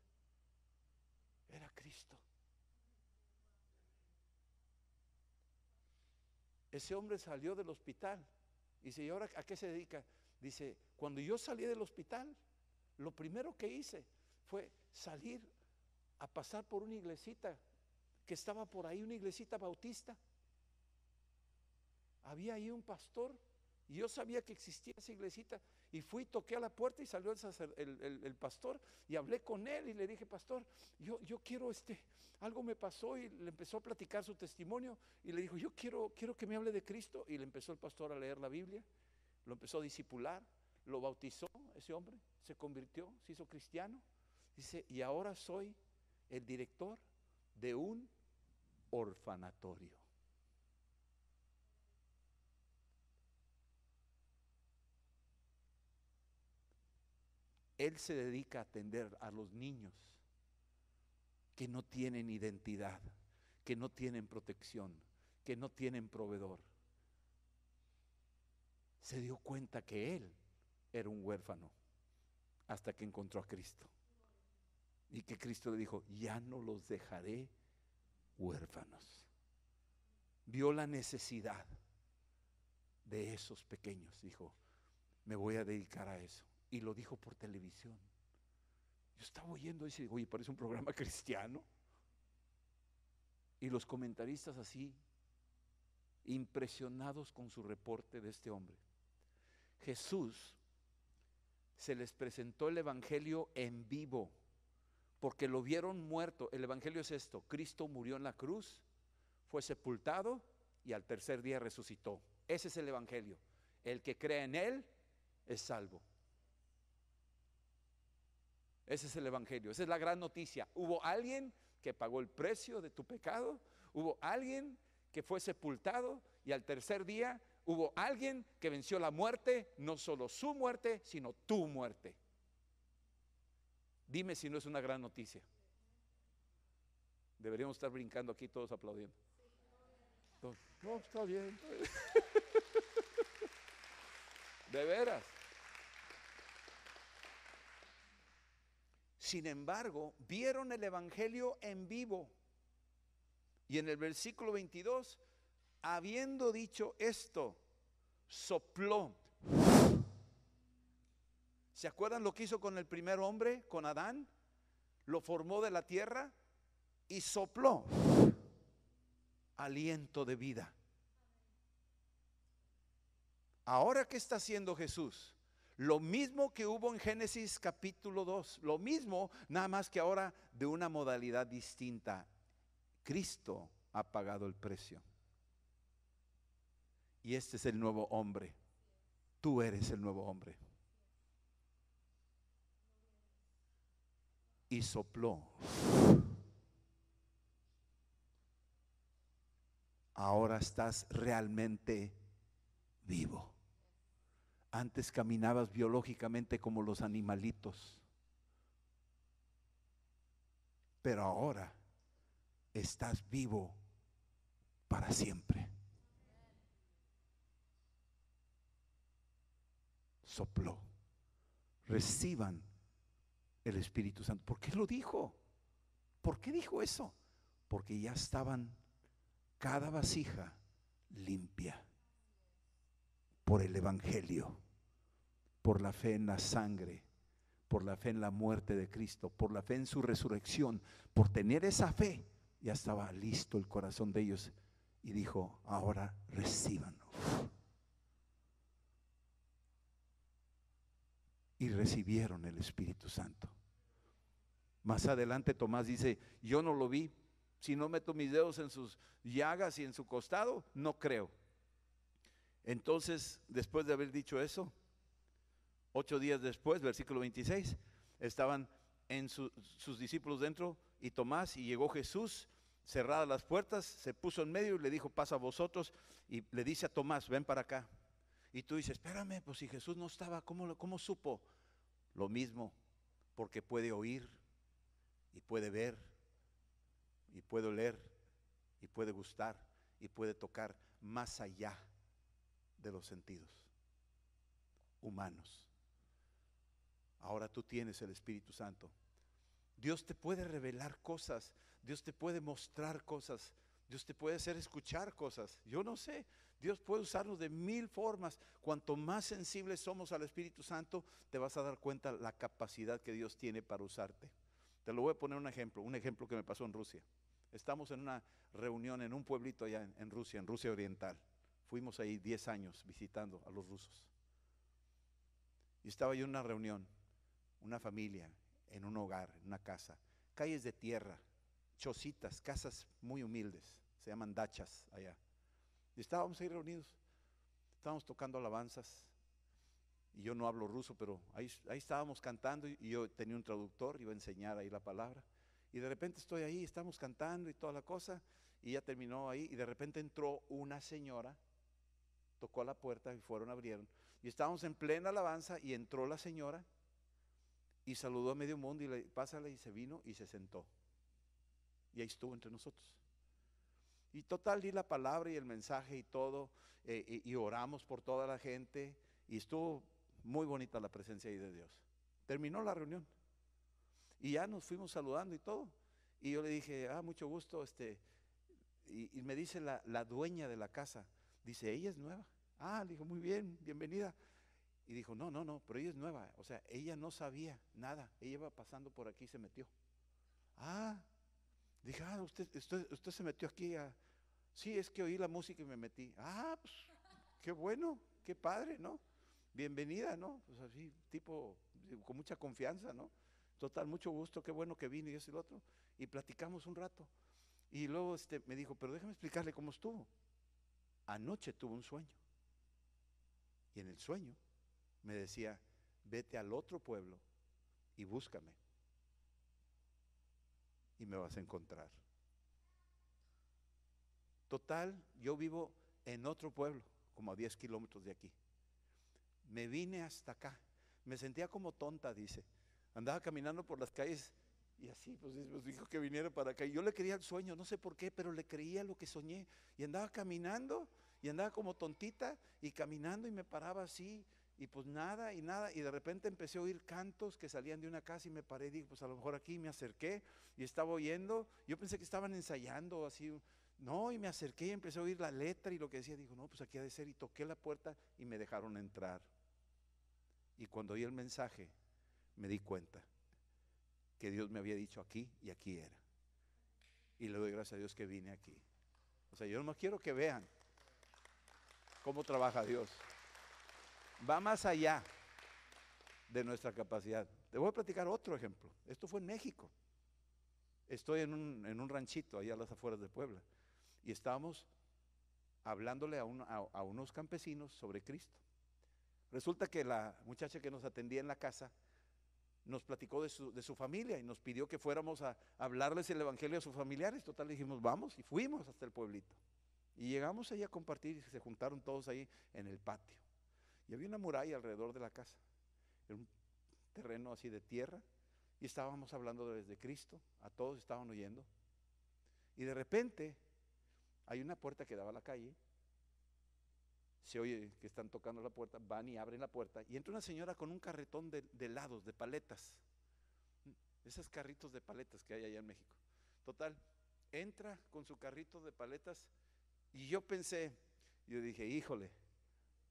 era Cristo. Ese hombre salió del hospital y dice, ¿y ahora a qué se dedica? Dice, cuando yo salí del hospital, lo primero que hice fue salir a pasar por una iglesita que estaba por ahí, una iglesita bautista. Había ahí un pastor y yo sabía que existía esa iglesita y fui, toqué a la puerta y salió el pastor y hablé con él y le dije, pastor, yo quiero algo me pasó, y le empezó a platicar su testimonio y le dijo, yo quiero que me hable de Cristo. Y le empezó el pastor a leer la Biblia, lo empezó a discipular, lo bautizó ese hombre, se convirtió, se hizo cristiano. Dice, y ahora soy el director de un orfanatorio. Él se dedica a atender a los niños que no tienen identidad, que no tienen protección, que no tienen proveedor. Se dio cuenta que él era un huérfano hasta que encontró a Cristo. Y que Cristo le dijo, ya no los dejaré huérfanos. Vio la necesidad de esos pequeños. Dijo, me voy a dedicar a eso. Y lo dijo por televisión. Yo estaba oyendo eso y digo, oye, parece un programa cristiano. Y los comentaristas así, impresionados con su reporte de este hombre. Jesús se les presentó el evangelio en vivo porque lo vieron muerto. El evangelio es esto: Cristo murió en la cruz, fue sepultado y al tercer día resucitó. Ese es el evangelio. El que cree en él es salvo. Ese es el evangelio, esa es la gran noticia. Hubo alguien que pagó el precio de tu pecado, hubo alguien que fue sepultado y al tercer día hubo alguien que venció la muerte, no solo su muerte, sino tu muerte. Dime si no es una gran noticia. Deberíamos estar brincando aquí todos aplaudiendo. No, está bien. De veras. Sin embargo, vieron el evangelio en vivo. Y en el versículo 22, habiendo dicho esto, sopló. ¿Se acuerdan lo que hizo con el primer hombre, con Adán? Lo formó de la tierra y sopló aliento de vida. Ahora, ¿qué está haciendo Jesús? Lo mismo que hubo en Génesis capítulo 2, lo mismo, nada más que ahora de una modalidad distinta. Cristo ha pagado el precio. Y este es el nuevo hombre. Tú eres el nuevo hombre. Y sopló. Ahora estás realmente vivo. Antes caminabas biológicamente como los animalitos, pero ahora estás vivo para siempre. Sopló. Reciban el Espíritu Santo. ¿Por qué lo dijo? ¿Por qué dijo eso? Porque ya estaban cada vasija limpia por el evangelio, por la fe en la sangre, por la fe en la muerte de Cristo, por la fe en su resurrección. Por tener esa fe, ya estaba listo el corazón de ellos y dijo: ahora recíbanlo. Y recibieron el Espíritu Santo. Más adelante Tomás dice: yo no lo vi, si no meto mis dedos en sus llagas y en su costado, no creo. Entonces, después de haber dicho eso, 8 días después, versículo 26, estaban sus discípulos dentro y Tomás, y llegó Jesús, cerradas las puertas, se puso en medio y le dijo: pasa a vosotros. Y le dice a Tomás: ven para acá. Y tú dices: espérame, pues si Jesús no estaba, ¿cómo supo? Lo mismo, porque puede oír y puede ver y puede oler y puede gustar y puede tocar más allá de los sentidos humanos. Ahora tú tienes el Espíritu Santo. Dios te puede revelar cosas, Dios te puede mostrar cosas, Dios te puede hacer escuchar cosas. Yo no sé, Dios puede usarnos de 1000 formas. Cuanto más sensibles somos al Espíritu Santo, te vas a dar cuenta la capacidad que Dios tiene para usarte. Te lo voy a poner un ejemplo que me pasó en Rusia. Estamos en una reunión en un pueblito allá en Rusia Oriental. Fuimos ahí 10 años visitando a los rusos. Y estaba yo en una reunión, una familia, en un hogar, en una casa, calles de tierra, chocitas, casas muy humildes, se llaman dachas allá. Y estábamos ahí reunidos, estábamos tocando alabanzas. Y yo no hablo ruso, pero ahí estábamos cantando y yo tenía un traductor, iba a enseñar ahí la palabra. Y de repente estoy ahí, estamos cantando y toda la cosa, y ya terminó ahí, y de repente entró una señora, tocó a la puerta y abrieron, y estábamos en plena alabanza y entró la señora y saludó a medio mundo y le pásale, y se vino y se sentó. Y ahí estuvo entre nosotros. Y total, di la palabra y el mensaje y todo, y oramos por toda la gente, y estuvo muy bonita la presencia ahí de Dios. Terminó la reunión y ya nos fuimos saludando y todo. Y yo le dije: mucho gusto, y me dice la dueña de la casa, dice: ella es nueva. Le dijo: muy bien, bienvenida. Y dijo: no, pero ella es nueva, o sea, ella no sabía nada, ella iba pasando por aquí y se metió. Dije: usted se metió aquí. Sí, es que oí la música y me metí. Pues qué bueno, qué padre, ¿no? Bienvenida, ¿no? Pues así, tipo, con mucha confianza, ¿no? Total, mucho gusto, qué bueno que vine y eso y lo otro. Y platicamos un rato. Y luego me dijo, pero déjame explicarle cómo estuvo. Anoche tuvo un sueño. Y en el sueño me decía, vete al otro pueblo y búscame. Y me vas a encontrar. Total, yo vivo en otro pueblo, como a 10 kilómetros de aquí. Me vine hasta acá. Me sentía como tonta, dice. Andaba caminando por las calles y así, pues dijo que viniera para acá. Y yo le creía el sueño, no sé por qué, pero le creía lo que soñé. Y andaba caminando y andaba como tontita y caminando y me paraba así. Y pues nada y nada. Y de repente empecé a oír cantos que salían de una casa y me paré y dije, pues a lo mejor aquí me acerqué y estaba oyendo. Yo pensé que estaban ensayando así. No, y me acerqué y empecé a oír la letra y lo que decía. Digo, no, pues aquí ha de ser. Y toqué la puerta y me dejaron entrar. Y cuando oí el mensaje, me di cuenta que Dios me había dicho aquí y aquí era. Y le doy gracias a Dios que vine aquí. O sea, yo nomás quiero que vean cómo trabaja Dios. Va más allá de nuestra capacidad. Te voy a platicar otro ejemplo. Esto fue en México. Estoy en un ranchito allá a las afueras de Puebla. Y estábamos hablándole a unos campesinos sobre Cristo. Resulta que la muchacha que nos atendía en la casa nos platicó de su familia y nos pidió que fuéramos a hablarles el evangelio a sus familiares. Total, dijimos, vamos, y fuimos hasta el pueblito. Y llegamos ahí a compartir y se juntaron todos ahí en el patio. Y había una muralla alrededor de la casa. Era un terreno así de tierra. Y estábamos hablando de Cristo, a todos estaban oyendo. Y de repente hay una puerta que daba a la calle. Se oye que están tocando la puerta, van y abren la puerta y entra una señora con un carretón de helados, de paletas, esos carritos de paletas que hay allá en México. Total, entra con su carrito de paletas y yo dije, híjole,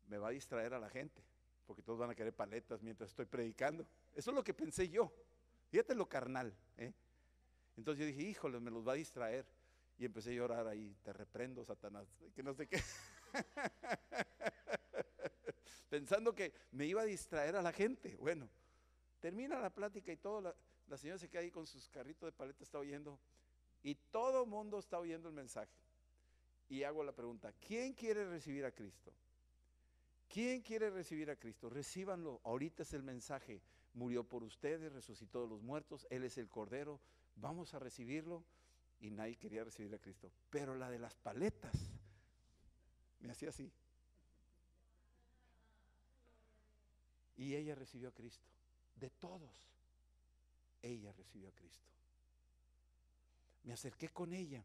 me va a distraer a la gente, porque todos van a querer paletas mientras estoy predicando. Eso es lo que pensé yo, fíjate lo carnal, ¿eh? Entonces yo dije, híjole, me los va a distraer. Y empecé a llorar ahí, te reprendo, Satanás, que no sé qué. Pensando que me iba a distraer a la gente. Bueno, termina la plática y todo, la señora se queda ahí con sus carritos de paleta, está oyendo. Y todo el mundo está oyendo el mensaje. Y hago la pregunta, ¿quién quiere recibir a Cristo? ¿Quién quiere recibir a Cristo? Recíbanlo, ahorita es el mensaje. Murió por ustedes, resucitó de los muertos, Él es el Cordero, vamos a recibirlo. Y nadie quería recibir a Cristo. Pero la de las paletas me hacía así. Y ella recibió a Cristo. De todos, ella recibió a Cristo. Me acerqué con ella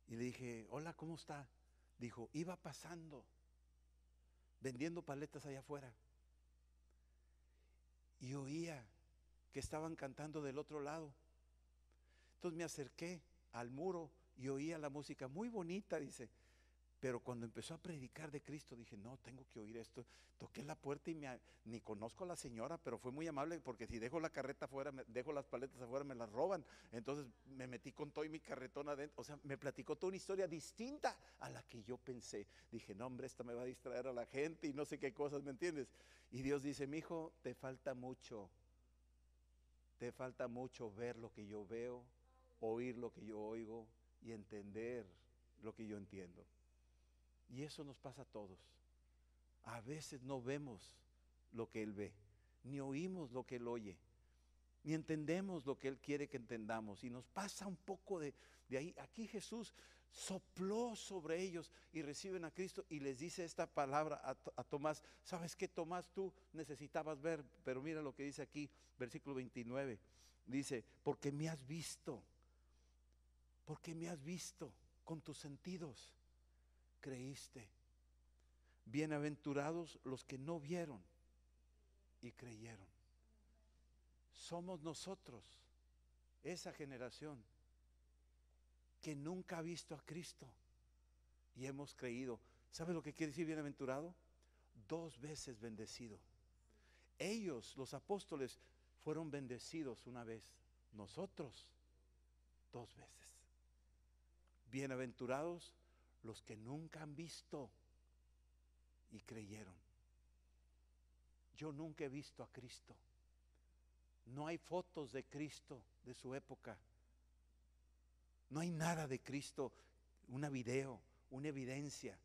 y le dije, hola, ¿cómo está? Dijo, iba pasando, vendiendo paletas allá afuera. Y oía que estaban cantando del otro lado. Entonces me acerqué al muro y oía la música muy bonita, dice. Pero cuando empezó a predicar de Cristo, dije, no, tengo que oír esto. Toqué la puerta y ni conozco a la señora, pero fue muy amable, porque si dejo la carreta afuera, dejo las paletas afuera, me las roban. Entonces me metí con todo y mi carretón adentro. O sea, me platicó toda una historia distinta a la que yo pensé. Dije, no, hombre, esta me va a distraer a la gente y no sé qué cosas, ¿me entiendes? Y Dios dice, mi hijo, te falta mucho. Te falta mucho ver lo que yo veo, oír lo que yo oigo y entender lo que yo entiendo. Y eso nos pasa a todos. A veces no vemos lo que Él ve, ni oímos lo que Él oye, ni entendemos lo que Él quiere que entendamos. Y nos pasa un poco de ahí. Aquí Jesús sopló sobre ellos y reciben a Cristo y les dice esta palabra a Tomás. ¿Sabes qué, Tomás? Tú necesitabas ver, pero mira lo que dice aquí, versículo 29. Dice, porque me has visto con tus sentidos, creíste. Bienaventurados los que no vieron y creyeron. Somos nosotros, esa generación que nunca ha visto a Cristo y hemos creído. ¿Sabe lo que quiere decir bienaventurado? 2 veces bendecido. Ellos, los apóstoles, fueron bendecidos una vez. Nosotros, 2 veces. Bienaventurados los que nunca han visto y creyeron. Yo nunca he visto a Cristo, No hay fotos de Cristo de su época. No hay nada de Cristo, una video, una evidencia.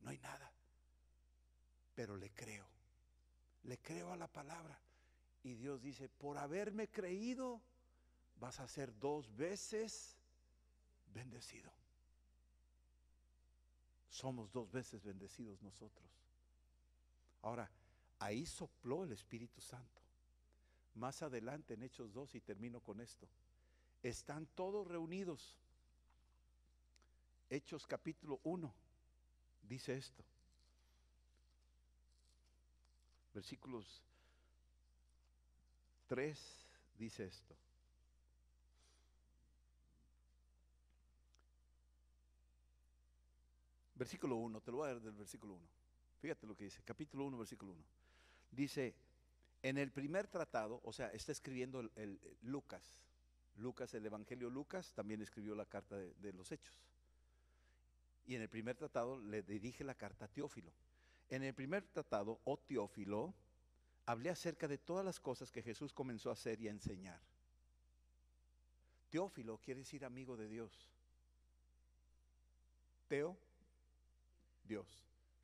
No hay nada. Pero le creo a la palabra. Y Dios dice, por haberme creído, vas a ser 2 veces bendecido. Somos 2 veces bendecidos nosotros. Ahora, ahí sopló el Espíritu Santo. Más adelante en Hechos 2, y termino con esto, están todos reunidos. Hechos capítulo 1 dice esto. Versículos 3 dice esto. Versículo 1, te lo voy a dar del versículo 1. Fíjate lo que dice, capítulo 1, versículo 1. Dice, en el primer tratado, o sea, está escribiendo Lucas, el Evangelio Lucas, también escribió la carta de los Hechos. Y en el primer tratado le dirige la carta a Teófilo. En el primer tratado, oh Teófilo, hablé acerca de todas las cosas que Jesús comenzó a hacer y a enseñar. Teófilo quiere decir amigo de Dios. Teo, Dios.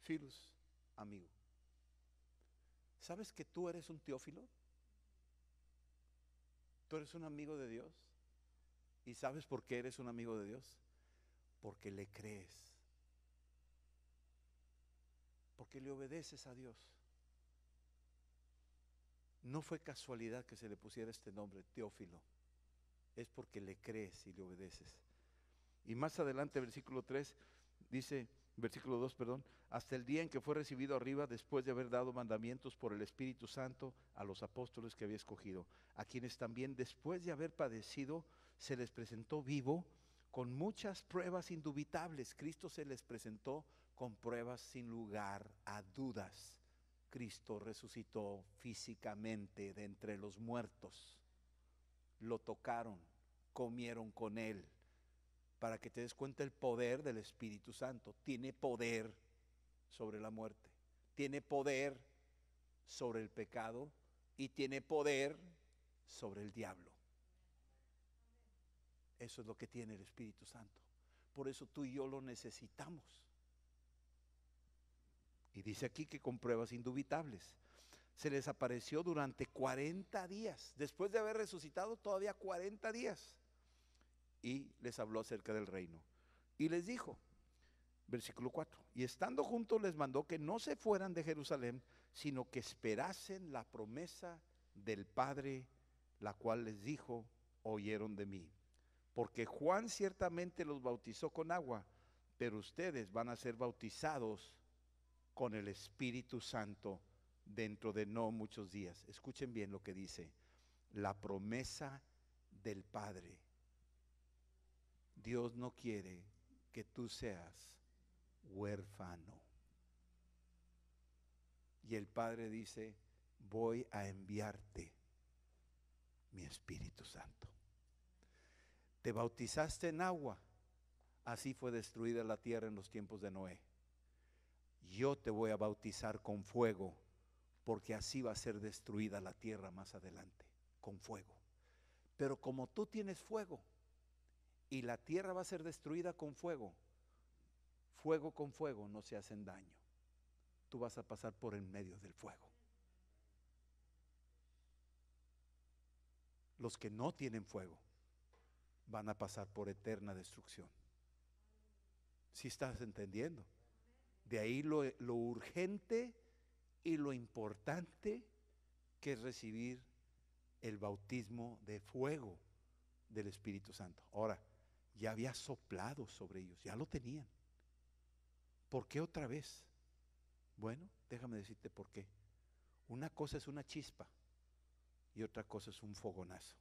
Filos, amigo. ¿Sabes que tú eres un Teófilo? ¿Tú eres un amigo de Dios? ¿Y sabes por qué eres un amigo de Dios? Porque le crees. Porque le obedeces a Dios. No fue casualidad que se le pusiera este nombre, Teófilo. Es porque le crees y le obedeces. Y más adelante, versículo 3, dice, versículo 2, perdón, hasta el día en que fue recibido arriba después de haber dado mandamientos por el Espíritu Santo a los apóstoles que había escogido, a quienes también después de haber padecido se les presentó vivo con muchas pruebas indubitables. Cristo se les presentó con pruebas sin lugar a dudas. Cristo resucitó físicamente de entre los muertos. Lo tocaron, comieron con Él. Para que te des cuenta el poder del Espíritu Santo. Tiene poder sobre la muerte. Tiene poder sobre el pecado. Y tiene poder sobre el diablo. Eso es lo que tiene el Espíritu Santo. Por eso tú y yo lo necesitamos. Y dice aquí que con pruebas indubitables. Se les apareció durante 40 días. Después de haber resucitado, todavía 40 días. Y les habló acerca del reino. Y les dijo, versículo 4, y estando juntos les mandó que no se fueran de Jerusalén, sino que esperasen la promesa del Padre, la cual les dijo, oyeron de mí. Porque Juan ciertamente los bautizó con agua, pero ustedes van a ser bautizados con el Espíritu Santo dentro de no muchos días. Escuchen bien lo que dice, la promesa del Padre. Dios no quiere que tú seas huérfano. Y el Padre dice, voy a enviarte mi Espíritu Santo. Te bautizaste en agua, así fue destruida la tierra en los tiempos de Noé. Yo te voy a bautizar con fuego, porque así va a ser destruida la tierra más adelante, con fuego. Pero como tú tienes fuego, y la tierra va a ser destruida con fuego, fuego con fuego no se hacen daño. Tú vas a pasar por el medio del fuego. Los que no tienen fuego van a pasar por eterna destrucción. ¿Sí estás entendiendo? De ahí lo urgente y lo importante que es recibir el bautismo de fuego del Espíritu Santo. Ahora, ya había soplado sobre ellos, ya lo tenían. ¿Por qué otra vez? Bueno, déjame decirte por qué. Una cosa es una chispa y otra cosa es un fogonazo.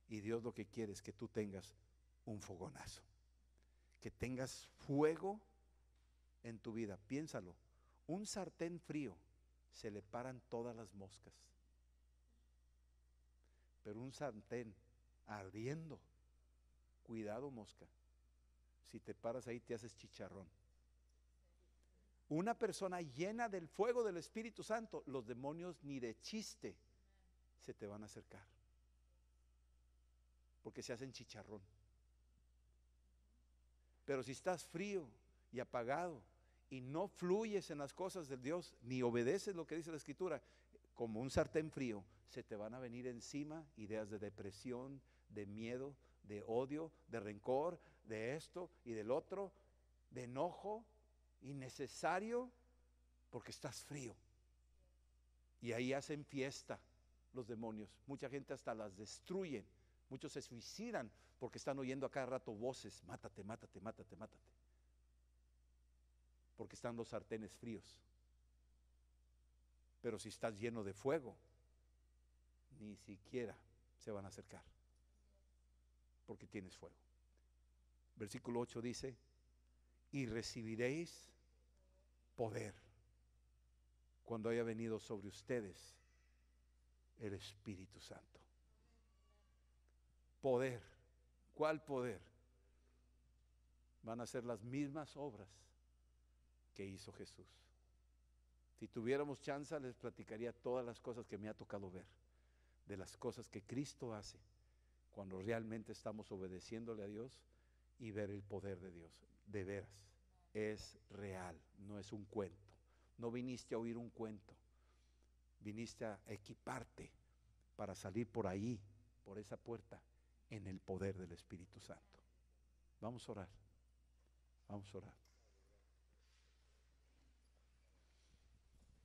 Y Dios lo que quiere es que tú tengas un fogonazo, que tengas fuego en tu vida. Piénsalo, un sartén frío se le paran todas las moscas, pero un sartén ardiendo, cuidado mosca, si te paras ahí te haces chicharrón. Una persona llena del fuego del Espíritu Santo, los demonios ni de chiste se te van a acercar, porque se hacen chicharrón. Pero si estás frío y apagado y no fluyes en las cosas de Dios, ni obedeces lo que dice la Escritura, como un sartén frío, se te van a venir encima ideas de depresión, de miedo, de odio, de rencor, de esto y del otro, de enojo innecesario, porque estás frío. Y ahí hacen fiesta los demonios. Mucha gente hasta las destruyen. Muchos se suicidan porque están oyendo a cada rato voces: mátate, mátate, mátate, mátate. Porque están los sartenes fríos. Pero si estás lleno de fuego, ni siquiera se van a acercar, porque tienes fuego. Versículo 8 dice: y recibiréis poder cuando haya venido sobre ustedes el Espíritu Santo. Poder. ¿Cuál poder? Van a ser las mismas obras que hizo Jesús. Si tuviéramos chance, les platicaría todas las cosas que me ha tocado ver, de las cosas que Cristo hace cuando realmente estamos obedeciéndole a Dios, y ver el poder de Dios. De veras, es real, no es un cuento. No viniste a oír un cuento, viniste a equiparte para salir por ahí, por esa puerta, en el poder del Espíritu Santo. Vamos a orar, vamos a orar.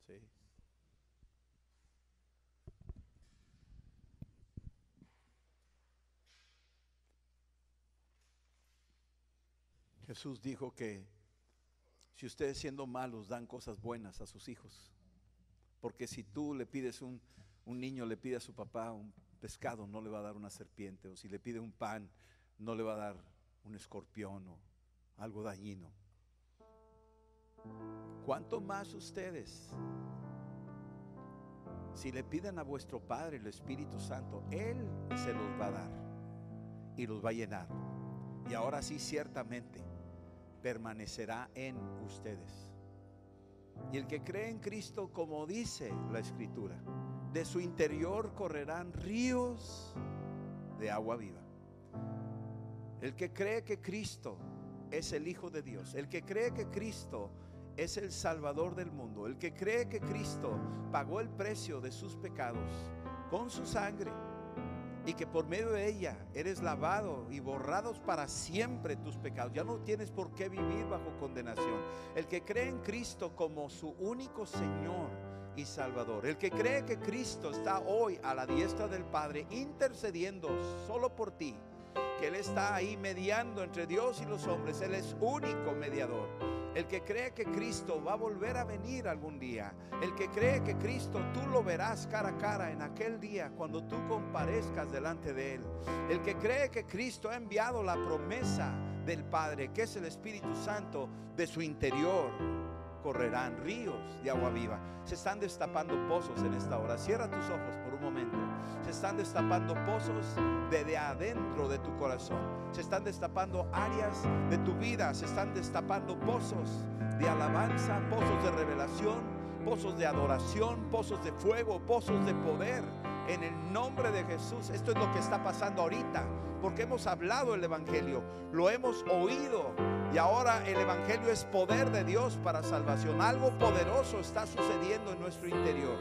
Sí. Jesús dijo que si ustedes, siendo malos, dan cosas buenas a sus hijos, porque si tú le pides un niño le pide a su papá un pescado, no le va a dar una serpiente, o si le pide un pan, no le va a dar un escorpión o algo dañino. ¿Cuánto más ustedes, si le piden a vuestro Padre el Espíritu Santo, Él se los va a dar y los va a llenar? Y ahora sí, ciertamente permanecerá en ustedes. Y el que cree en Cristo, como dice la Escritura, de su interior correrán ríos de agua viva. El que cree que Cristo es el Hijo de Dios, el que cree que Cristo es el Salvador del mundo, el que cree que Cristo pagó el precio de sus pecados con su sangre, y que por medio de ella eres lavado y borrados para siempre tus pecados, ya no tienes por qué vivir bajo condenación. El que cree en Cristo como su único Señor y Salvador, el que cree que Cristo está hoy a la diestra del Padre intercediendo solo por ti, que Él está ahí mediando entre Dios y los hombres, Él es único mediador. El que cree que Cristo va a volver a venir algún día, el que cree que Cristo tú lo verás cara a cara en aquel día cuando tú comparezcas delante de Él, el que cree que Cristo ha enviado la promesa del Padre, que es el Espíritu Santo, de su interior correrán ríos de agua viva. Se están destapando pozos en esta hora. Cierra tus ojos por un momento. Se están destapando pozos desde adentro de tu corazón. Se están destapando áreas de tu vida. Se están destapando pozos de alabanza, pozos de revelación, pozos de adoración, pozos de fuego, pozos de poder. En el nombre de Jesús, esto es lo que está pasando ahorita, porque hemos hablado el Evangelio, lo hemos oído, y ahora el Evangelio es poder de Dios para salvación. Algo poderoso está sucediendo en nuestro interior.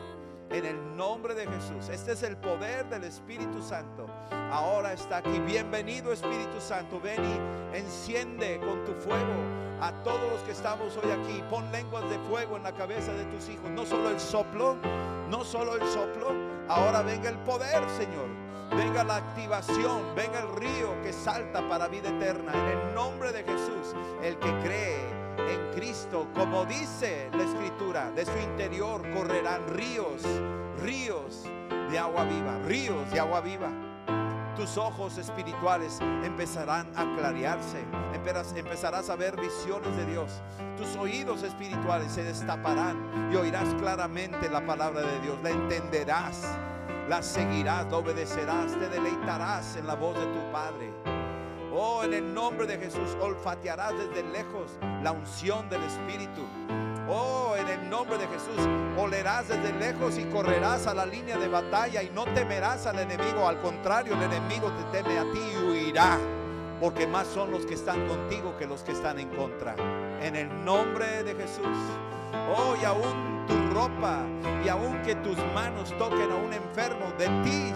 En el nombre de Jesús, este es el poder del Espíritu Santo. Ahora está aquí. Bienvenido, Espíritu Santo. Ven y enciende con tu fuego a todos los que estamos hoy aquí. Pon lenguas de fuego en la cabeza de tus hijos. No solo el soplo, no solo el soplo. Ahora venga el poder, Señor. Venga la activación, venga el río que salta para vida eterna. En el nombre de Jesús, el que cree en Cristo, como dice la Escritura, de su interior correrán ríos de agua viva, ríos de agua viva. Tus ojos espirituales empezarán a clarearse, empezarás a ver visiones de Dios. Tus oídos espirituales se destaparán y oirás claramente la palabra de Dios. La entenderás, la seguirás, la obedecerás, te deleitarás en la voz de tu Padre. Oh, en el nombre de Jesús olfatearás desde lejos la unción del Espíritu. Oh, en el nombre de Jesús, olerás desde lejos y correrás a la línea de batalla y no temerás al enemigo. Al contrario, el enemigo te teme a ti y huirá, porque más son los que están contigo que los que están en contra. En el nombre de Jesús. Oh, y aún tu ropa y aún que tus manos toquen a un enfermo, de ti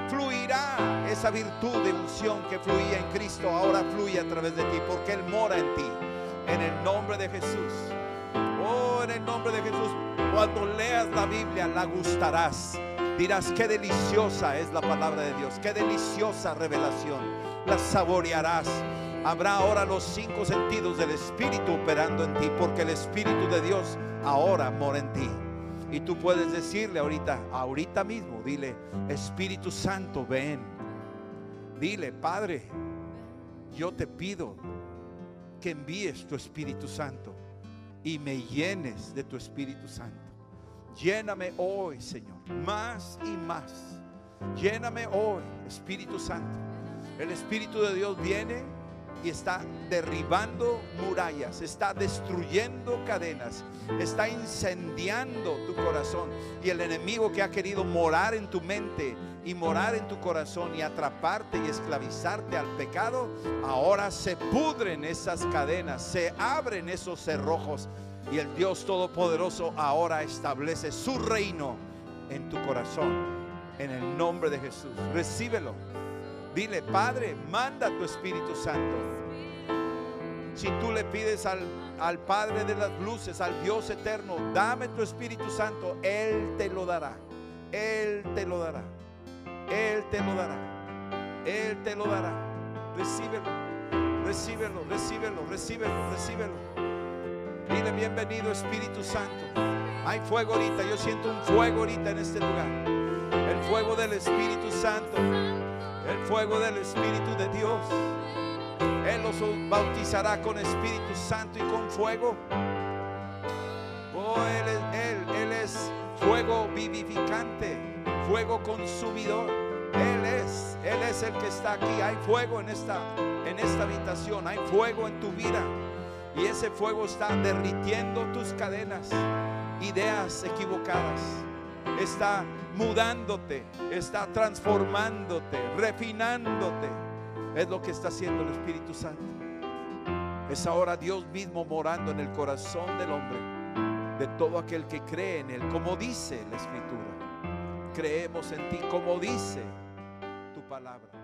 fluirá esa virtud de unción que fluía en Cristo. Ahora fluye a través de ti, porque Él mora en ti. En el nombre de Jesús. Oh, en el nombre de Jesús. Cuando leas la Biblia la gustarás. Dirás: qué deliciosa es la palabra de Dios, qué deliciosa revelación. La saborearás. Habrá ahora los 5 sentidos del Espíritu operando en ti, porque el Espíritu de Dios ahora mora en ti. Y tú puedes decirle ahorita mismo, dile: Espíritu Santo, ven. Dile: Padre, yo te pido que envíes tu Espíritu Santo y me llenes de tu Espíritu Santo. Lléname hoy, Señor, más y más. Lléname hoy, Espíritu Santo. El Espíritu de Dios viene y está derribando murallas, está destruyendo cadenas, está incendiando tu corazón. Y el enemigo que ha querido morar en tu mente y morar en tu corazón y atraparte y esclavizarte al pecado, ahora se pudren esas cadenas, se abren esos cerrojos, y el Dios Todopoderoso ahora establece su reino en tu corazón. En el nombre de Jesús, recíbelo. Dile: Padre, manda tu Espíritu Santo. Si tú le pides al Padre de las luces, al Dios eterno: dame tu Espíritu Santo, Él te lo dará. Él te lo dará. Él te lo dará. Él te lo dará. Recíbelo, recíbelo, recíbelo, recíbelo, recíbelo. Dile: bienvenido, Espíritu Santo. Hay fuego ahorita. Yo siento un fuego ahorita en este lugar. El fuego del Espíritu Santo. El fuego del Espíritu de Dios. Él los bautizará con Espíritu Santo y con fuego. Oh, Él es fuego vivificante, fuego consumidor. Él es el que está aquí. Hay fuego en esta habitación. Hay fuego en tu vida. Y ese fuego está derritiendo tus cadenas, ideas equivocadas. Está mudándote, está transformándote, refinándote. Es lo que está haciendo el Espíritu Santo. Es ahora Dios mismo morando en el corazón del hombre, de todo aquel que cree en Él, como dice la Escritura. Creemos en ti, como dice tu palabra.